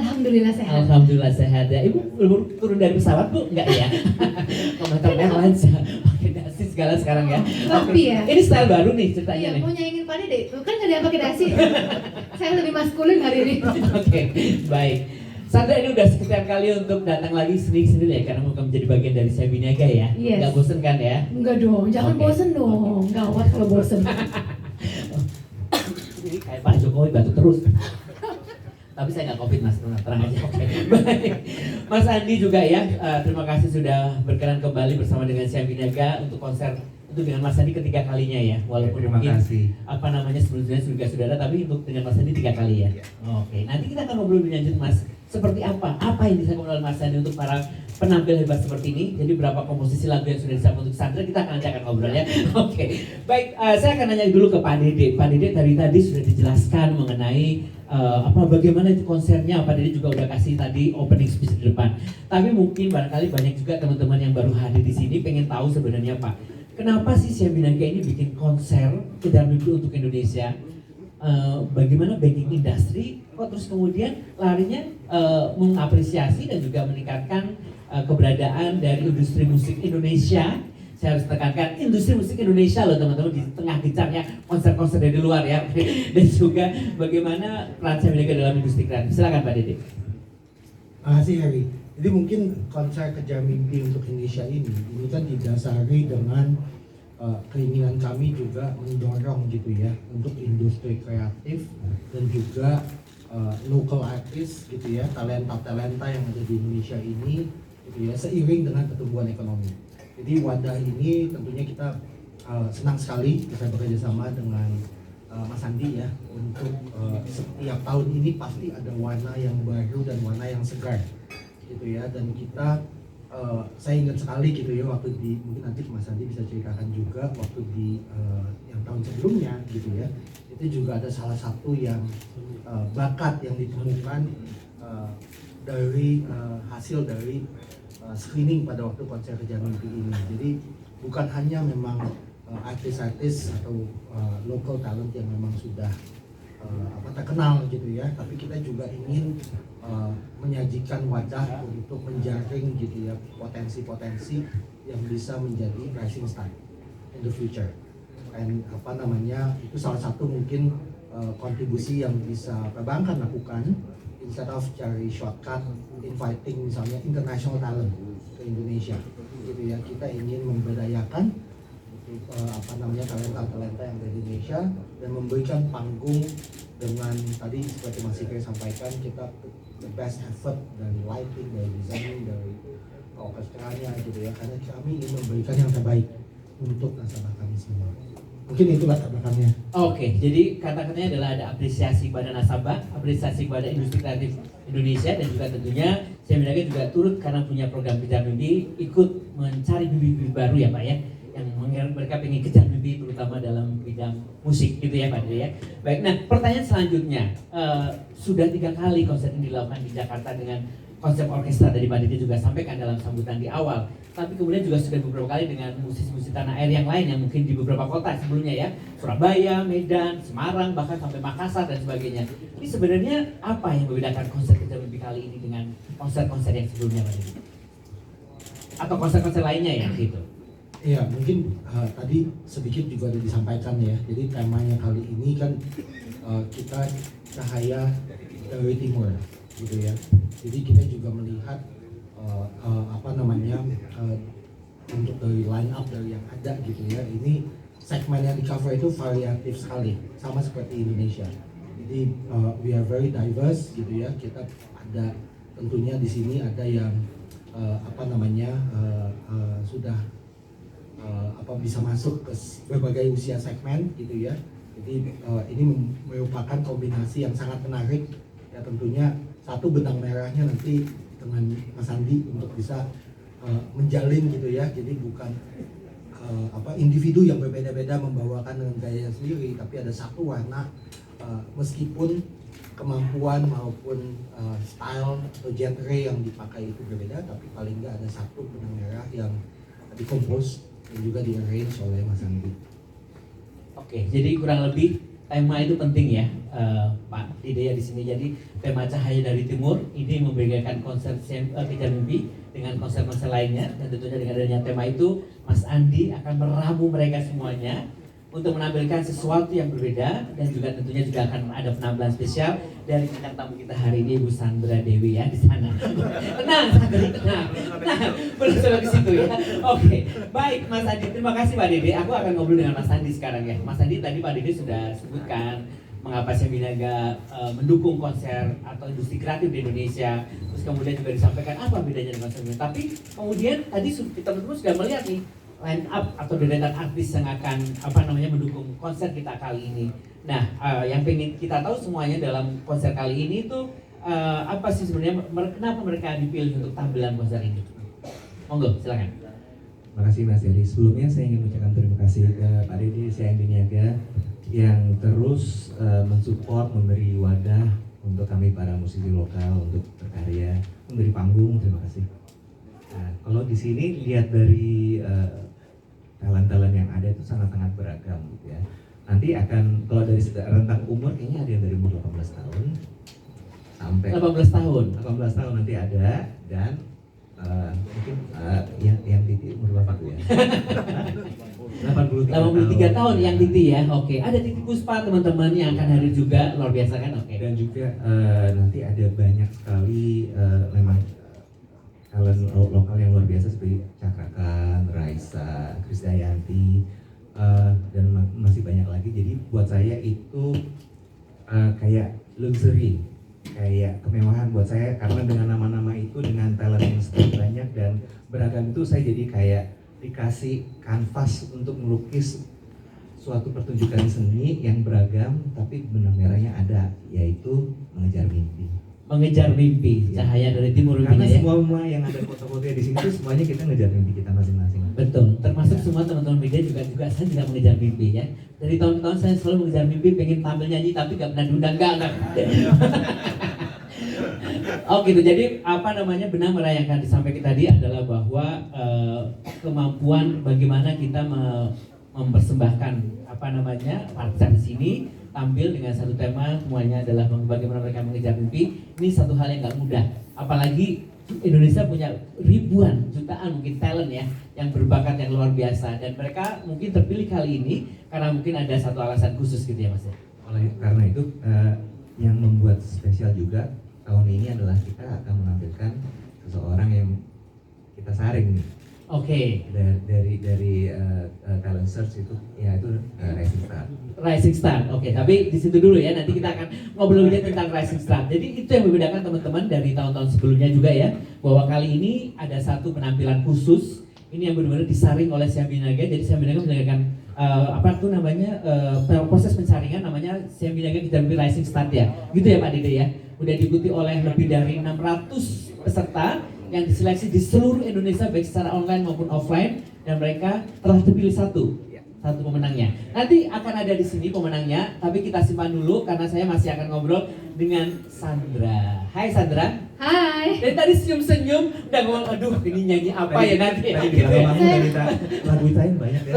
Alhamdulillah sehat. Alhamdulillah sehat ya. Ibu turun dari pesawat Bu? Enggak ya? Komentar Airlines pakai dasi segala sekarang ya. Rapi ya. Ini style baru nih ceritanya Iya, nih. mau nyaingin Pak Dede, kan nggak ada yang pakai dasi. Saya lebih maskulin hari ini. Oke, baik. Sandra ini udah sekian kali untuk datang lagi sendiri ya karena mau menjadi bagian dari Saya Binaga ya. Yes. Nggak bosen kan ya? Enggak dong, jangan Oke. bosen dong. Gawat kalau bosen. Ini kayak Pak Jokowi batuk terus. Tapi saya nggak COVID Mas, terang aja. Oke. Baik. Mas Andi juga ya, terima kasih sudah berkenan kembali bersama dengan Saya Binaga untuk konser itu dengan Mas Andi ketiga kalinya ya, walaupun Terima mungkin kasih. apa namanya sebelumnya juga sudah ada, tapi untuk dengan Mas Andi 3 kali ya. Oke, nanti kita akan ngobrol lebih lanjut Mas. Seperti apa yang disampaikan oleh Mas Andi untuk para penampil hebat seperti ini. Jadi berapa komposisi lagu yang sudah disiapkan untuk Sandra, kita akan akan ngobrol ya. Oke, baik. Saya akan nanya dulu ke Pak Dede. Pak Dede tadi sudah dijelaskan mengenai bagaimana itu konsernya. Pak Dede juga udah kasih tadi opening speech di depan. Tapi mungkin barangkali banyak juga teman-teman yang baru hadir di sini pengen tahu sebenarnya Pak, kenapa sih Saya Binaga ini bikin konser Kejar Mimpi untuk Indonesia? Bagaimana banking industri kok terus kemudian larinya mengapresiasi dan juga meningkatkan keberadaan dari industri musik Indonesia. Saya harus tekankan industri musik Indonesia loh teman-teman, di tengah gencarnya konser-konser dari luar ya. Dan juga bagaimana peran Saya Binaga dalam industri kreatif. Silakan Pak Dede. Terima kasih Harry. Jadi mungkin konser Kejar Mimpi untuk Indonesia ini kan didasari dengan keinginan kami juga mendorong gitu ya untuk industri kreatif dan juga local artist gitu ya, talenta yang ada di Indonesia ini gitu ya, seiring dengan pertumbuhan ekonomi. Jadi wadah ini tentunya kita senang sekali bisa bekerja sama dengan Mas Andi ya untuk setiap tahun ini pasti ada warna yang baru dan warna yang segar gitu ya, dan kita saya ingat sekali gitu ya waktu mungkin nanti Mas Andi bisa ceritakan juga waktu yang tahun sebelumnya gitu ya, itu juga ada salah satu yang bakat yang ditemukan dari hasil dari screening pada waktu konser Kejar Mimpi ini. Jadi bukan hanya memang artis-artis atau local talent yang memang sudah terkenal gitu ya, tapi kita juga ingin menyajikan wadah untuk menjaring gitu ya potensi-potensi yang bisa menjadi rising star in the future. Dan itu salah satu mungkin kontribusi yang bisa perbankan lakukan instead of cari shortcut inviting misalnya international talent ke Indonesia gitu ya. Kita ingin memberdayakan talenta-talenta yang ada di Indonesia dan memberikan panggung dengan tadi seperti Mas Sikri sampaikan, kita the best effort dari lighting, dari design, dari orkestranya gitu ya, karena kami ingin memberikan yang terbaik untuk nasabah kami semua. Mungkin itulah belakangnya. Oke, jadi kata-katanya adalah ada apresiasi pada nasabah, apresiasi pada industri kreatif Indonesia, dan juga tentunya Saya Binaga juga turut karena punya program Kejar Mimpi ikut mencari bibit-bibit baru ya Pak ya, yang mereka pengen kejar mimpi terutama dalam bidang musik gitu ya Pak Dede ya. Baik, nah pertanyaan selanjutnya, sudah 3 kali konser ini dilakukan di Jakarta dengan konsep orkestra, dari Pak Dede juga sampaikan dalam sambutan di awal. Tapi kemudian juga sudah beberapa kali dengan musisi-musisi tanah air yang lain yang mungkin di beberapa kota sebelumnya ya, Surabaya, Medan, Semarang, bahkan sampai Makassar dan sebagainya. Ini sebenarnya apa yang membedakan konser Kejar Mimpi kali ini dengan konser-konser yang sebelumnya Pak Dede? Atau konser-konser lainnya ya gitu? Iya, mungkin tadi sedikit juga ada disampaikan ya. Jadi temanya kali ini kan kita cahaya dari timur gitu ya. Jadi kita juga melihat untuk dari line up dari yang ada gitu ya. Ini segmen yang di cover itu variatif sekali, sama seperti Indonesia. Jadi we are very diverse gitu ya. Kita ada tentunya di sini ada yang sudah bisa masuk ke berbagai usia segmen gitu ya. Jadi ini merupakan kombinasi yang sangat menarik ya, tentunya satu benang merahnya nanti dengan Mas Andi untuk bisa menjalin gitu ya. Jadi bukan individu yang berbeda-beda membawakan dengan gaya sendiri, tapi ada satu warna meskipun kemampuan maupun style atau genre yang dipakai itu berbeda, tapi paling nggak ada satu benang merah yang dikompos dan juga di-arrange oleh Mas Andi. Oke, jadi kurang lebih tema itu penting ya, Pak Dede ya di sini. Jadi tema Cahaya dari Timur ini membedakan konser Kejar Mimpi dengan konser-konser lainnya, dan tentunya dengan adanya tema itu Mas Andi akan meramu mereka semuanya untuk menampilkan sesuatu yang berbeda, dan juga tentunya juga akan ada penampilan spesial dari bintang tamu kita hari ini, Bu Sandra Dewi ya di sana. Tenang, Sandra, tenang, belum sampai ke situ ya. Oke, baik Mas Andi, terima kasih Pak Dede. Aku akan ngobrol dengan Mas Andi sekarang ya. Mas Andi, tadi Pak Dede sudah sebutkan mengapa Siambinaga mendukung konser atau industri kreatif di Indonesia. Terus kemudian juga disampaikan apa bedanya dengan konser ini. Tapi kemudian tadi teman-teman sudah melihat nih line up atau deretan artis yang akan mendukung konser kita kali ini. Nah, yang pengen kita tahu semuanya dalam konser kali ini itu apa sih sebenarnya, kenapa mereka dipilih untuk tampilan konser ini? Monggo, silakan. Terima kasih Mas Eri. Sebelumnya saya ingin mengucapkan terima kasih ke Pak Dede Siambinaga yang terus mensupport, memberi wadah untuk kami para musisi lokal untuk berkarya, memberi panggung. Terima kasih. Nah, kalau di sini lihat dari talent-talent yang ada itu sangat-sangat beragam gitu ya. Nanti akan, kalau dari rentang umur kayaknya ada yang dari umur 18 tahun sampai 18 tahun. 18 tahun nanti ada, dan mungkin yang Titi umur berapa tuh ya? 83 tahun yang Titi ya. Oke, ada Titi Puspa teman-teman yang akan hadir juga, luar biasa kan? Oke. Dan juga nanti ada banyak sekali memang talent lokal yang luar biasa seperti Cakrakan, Raisa, Krisdayanti, dan masih banyak lagi. Jadi buat saya itu kayak luxury, kayak kemewahan buat saya, karena dengan nama-nama itu, dengan talent yang sekian banyak dan beragam itu, saya jadi kayak dikasih kanvas untuk melukis suatu pertunjukan seni yang beragam, tapi benang merahnya ada, yaitu mengejar mimpi. Mengejar mimpi, cahaya dari timur. Karena ya? semua yang ada foto-foto di sini tuh semuanya kita ngejar mimpi kita masing-masing. Betul, termasuk semua teman-teman media juga saya juga mengejar mimpi ya. Dari tahun ke tahun saya selalu mengejar mimpi, pengen tampil nyanyi tapi gak pernah diundang, enggak. Oh gitu, jadi benang merah yang akan disampaikan tadi adalah bahwa kemampuan bagaimana kita mempersembahkan artis di sini tampil dengan satu tema, semuanya adalah bagaimana mereka mengejar mimpi. Ini satu hal yang gak mudah, apalagi Indonesia punya ribuan, jutaan mungkin talent ya, yang berbakat yang luar biasa, dan mereka mungkin terpilih kali ini karena mungkin ada satu alasan khusus gitu ya Mas. Karena itu yang membuat spesial juga tahun ini adalah kita akan menampilkan seseorang yang kita saring nih. Oke. Dari talent search itu, yaitu Rising Star. Rising Star, oke. Tapi di situ dulu ya. Nanti kita akan ngobrol tentang Rising Star. Jadi itu yang membedakan teman-teman dari tahun-tahun sebelumnya juga ya, bahwa kali ini ada satu penampilan khusus. Ini yang benar-benar disaring oleh Siambinaga. Jadi Siambinaga menjalankan proses pensaringan namanya Siambinaga Kejar Mimpi Rising Star ya. Gitu ya Pak Dede ya. Udah diikuti oleh lebih dari 600 peserta yang diseleksi di seluruh Indonesia, baik secara online maupun offline, dan mereka telah terpilih satu pemenangnya. Nanti akan ada di sini pemenangnya, tapi kita simpan dulu karena saya masih akan ngobrol dengan Sandra. Hai Sandra. Hai. Dari tadi senyum-senyum, udah ngomong, aduh ini nyanyi apa ya nanti. Tadi di dalam lagu Itain banyak ya.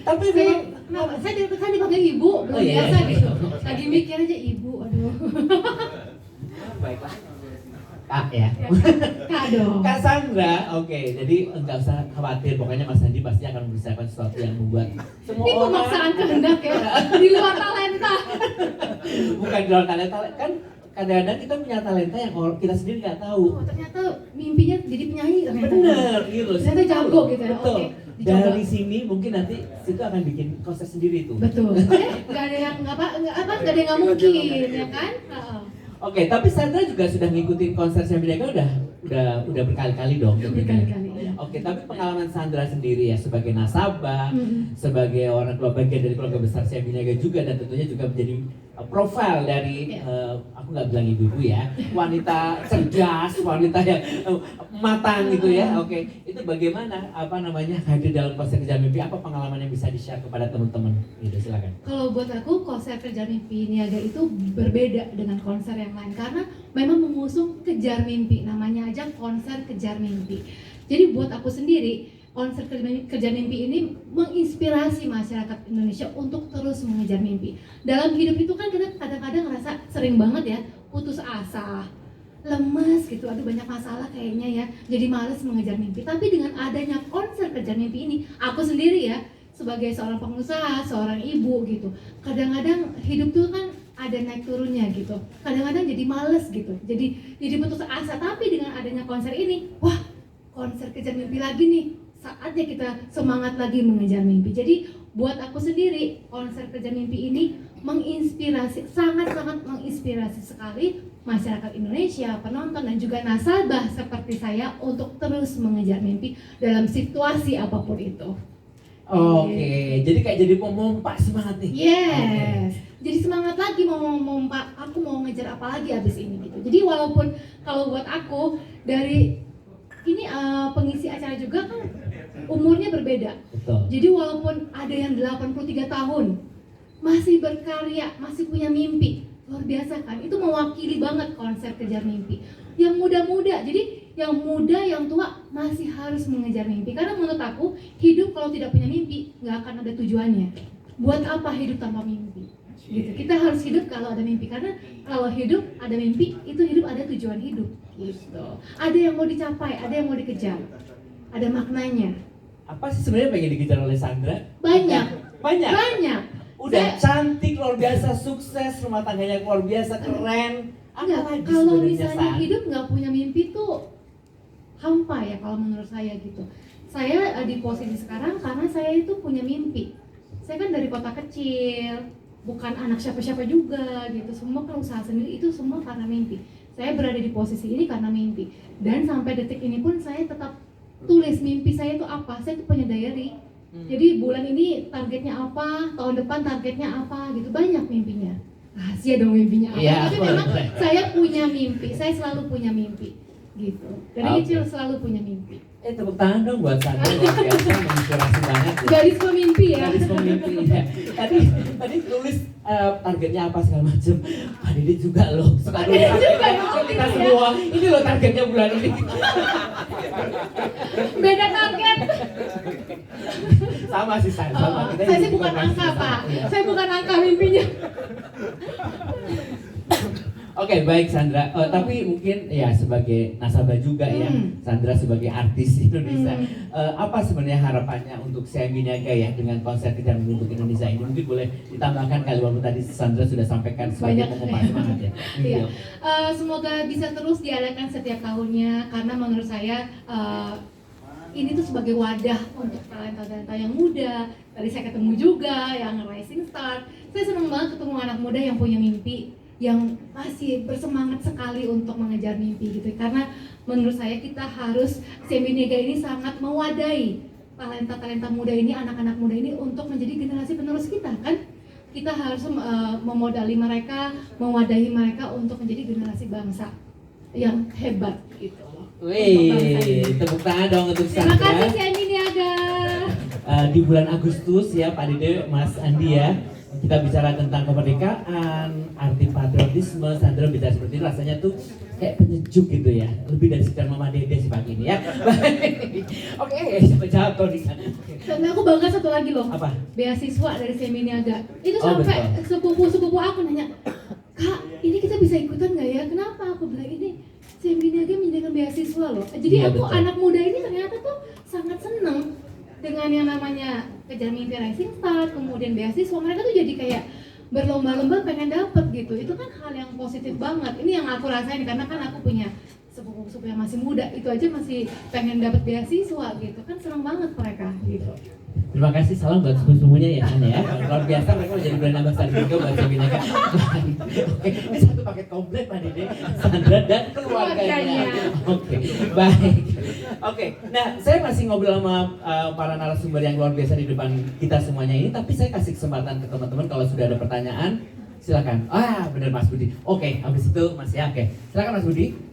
Tapi memang saya dipanggil ibu, belum biasa gitu. Lagi mikir aja ibu, aduh. Baiklah. Kak ya. Kak dong. Kak Sandra, oke. Jadi enggak usah khawatir, pokoknya Mas Andi pasti akan mempersiapkan sesuatu yang membuat semua Ini pemaksaan kehendak ya, di luar talenta. Bukan di luar talenta, kan kadang-kadang kita punya talenta yang kita sendiri nggak tahu. Oh, ternyata mimpinya jadi penyanyi ternyata. Bener, gitu. Ternyata jago gitu ya. Betul. Oke, dicoba. Dari sini mungkin nanti situ akan bikin konser sendiri tuh. Betul. Nggak ada yang nggak ada yang mungkin, ya kan? Oke, tapi Sandra juga sudah ngikutin konser Siambinaga udah berkali-kali dong. Berkali-kali. Ya. Oke, tapi pengalaman Sandra sendiri ya sebagai nasabah, sebagai orang bagian dari keluarga besar Siambinaga juga, dan tentunya juga menjadi profil dari aku nggak bilang ibu-ibu ya, wanita cerdas, wanita yang matang gitu ya. Oke, itu bagaimana hadir dalam konser Kejar Mimpi? Apa pengalaman yang bisa di-share kepada teman-teman? Gitu, silakan. Kalau buat aku konser Kejar Mimpi Niaga itu berbeda dengan konser yang lain karena memang mengusung kejar mimpi, namanya aja konser Kejar Mimpi. Jadi buat aku sendiri konser Kerja Mimpi ini menginspirasi masyarakat Indonesia untuk terus mengejar mimpi. Dalam hidup itu kan kita kadang-kadang ngerasa sering banget ya putus asa, lemes gitu, aduh banyak masalah kayaknya ya, jadi males mengejar mimpi. Tapi dengan adanya konser Kerja Mimpi ini, aku sendiri ya sebagai seorang pengusaha, seorang ibu gitu, kadang-kadang hidup tuh kan ada naik turunnya gitu, kadang-kadang jadi males gitu, jadi putus asa. Tapi dengan adanya konser ini, wah, konser Kejar Mimpi lagi nih, saatnya kita semangat lagi mengejar mimpi. Jadi buat aku sendiri, konser Kejar Mimpi ini menginspirasi, sangat-sangat menginspirasi sekali masyarakat Indonesia, penonton dan juga nasabah seperti saya untuk terus mengejar mimpi dalam situasi apapun itu. Oke, jadi kayak jadi pompa semangat nih. Yes, jadi semangat lagi mau Pak, aku mau ngejar apa lagi abis ini gitu. Jadi walaupun kalau buat aku dari ini pengisi acara juga kan umurnya berbeda. Betul. Jadi walaupun ada yang 83 tahun masih berkarya, masih punya mimpi, luar biasa kan? Itu mewakili banget konser Kejar Mimpi. Yang muda-muda, jadi yang muda, yang tua masih harus mengejar mimpi. Karena menurut aku hidup kalau tidak punya mimpi nggak akan ada tujuannya. Buat apa hidup tanpa mimpi? Gitu. Kita harus hidup kalau ada mimpi. Karena kalau hidup ada mimpi, itu hidup ada tujuan hidup. Gitu. Ada yang mau dicapai, ada yang mau dikejar, ada maknanya. Apa sih sebenarnya pengen dikejar oleh Sandra? Banyak. Udah cantik, luar biasa, sukses, rumah tangganya luar biasa, keren. Enggak, kalau misalnya hidup nggak punya mimpi tuh hampa ya kalau menurut saya gitu. Saya di posisi sekarang karena saya itu punya mimpi. Saya kan dari kota kecil, bukan anak siapa-siapa juga gitu. Semua kan usaha sendiri, itu semua karena mimpi. Saya berada di posisi ini karena mimpi. Dan sampai detik ini pun saya tetap tulis mimpi saya itu apa. Saya tuh punya diary. Jadi bulan ini targetnya apa, tahun depan targetnya apa gitu. Banyak mimpinya. Rahasia dong mimpinya apa. Ya, tapi memang saya punya mimpi. Saya selalu punya mimpi gitu. Dari kecil selalu punya mimpi. Tepuk tangan dong buat Sandra, luar biasa, menginspirasi banget ya. Garis pemimpi ya. Garis pemimpi ya. Tadi tulis targetnya apa segala macam. Pak Didi juga loh. Pak Didi juga Kok kita semua. Ini loh targetnya bulan ini. Beda target. Sama sih San, sama. Kita Saya sih juga bukan masih angka sama. Pak. Iya. Saya bukan angka mimpinya. Oke, baik Sandra. Tapi mungkin ya sebagai nasabah juga ya, Sandra sebagai artis Indonesia, apa sebenarnya harapannya untuk CMB Niaga ya dengan konser Kejar Mimpi untuk Indonesia ini? Mungkin boleh ditambahkan kali walaupun tadi Sandra sudah sampaikan sebagai pengumpan semangat ya. Iya. Semoga bisa terus diadakan setiap tahunnya karena menurut saya ini tuh sebagai wadah untuk talenta-talenta yang muda. Tadi saya ketemu juga yang rising star. Saya senang banget ketemu anak muda yang punya mimpi, yang masih bersemangat sekali untuk mengejar mimpi gitu. Karena menurut saya kita harus CMB Niaga ini sangat mewadahi talenta-talenta muda ini, anak-anak muda ini untuk menjadi generasi penerus kita kan. Kita harus memodali mereka, mewadahi mereka untuk menjadi generasi bangsa yang hebat gitu. Wih, tepuk tangan dong untuk Terima Sandra. kasih CMB Niaga. Di bulan Agustus ya Pak Dede, Mas Andi ya, kita bicara tentang kemerdekaan, arti patriotisme. Sandra bicara seperti ini rasanya tuh kayak penyejuk gitu ya, lebih dari sekedar Mama Dede sih pagi ini ya. Oke, siapa jatuh di sana. Dan aku bangga satu lagi loh, Apa? beasiswa dari CMB Niaga. Itu Oh, sampai sepupu-sepupu aku nanya, Kak, ini kita bisa ikutan nggak ya? Kenapa? Aku bilang ini CMB Niaga menyediakan beasiswa loh. Jadi Iya, aku betul. anak muda ini ternyata tuh sangat seneng dengan yang namanya Kejar Mimpi Rising Star, kemudian beasiswa. Mereka tuh jadi kayak berlomba-lomba pengen dapet gitu. Itu kan hal yang positif banget. Ini yang aku rasain karena kan aku punya sepupu-sepupu yang masih muda, itu aja masih pengen dapet beasiswa gitu. Kan seneng banget mereka gitu. Terima kasih, salam buat semuanya ya San ya. Luar biasa mereka menjadi brand ambassador juga buat CMB Niaga. Oke, ini satu paket komplit Pak Dede, Sandra dan keluarganya. Oke, baik. Oke, nah saya masih ngobrol sama para narasumber yang luar biasa di depan kita semuanya ini, tapi saya kasih kesempatan ke teman-teman kalau sudah ada pertanyaan, silakan. Benar Mas Budi. Oke, habis itu Mas ya. Oke, silakan Mas Budi.